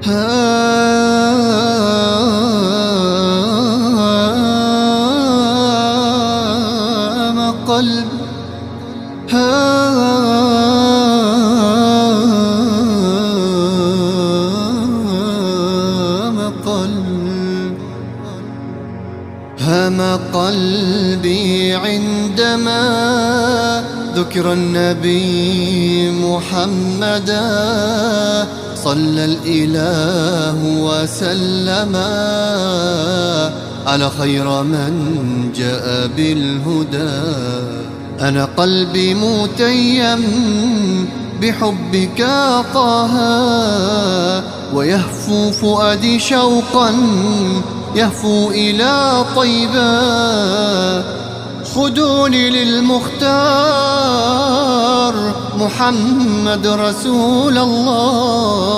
هام قلب هام قلبي عندما ذكر النبي محمدا صلى الإله وسلم على خير من جاء بالهدى. أنا قلبي متيم بحبك طه، ويهفو فؤادي شوقا يهفو إلى طيبة. خذوني للمختار محمد رسول الله.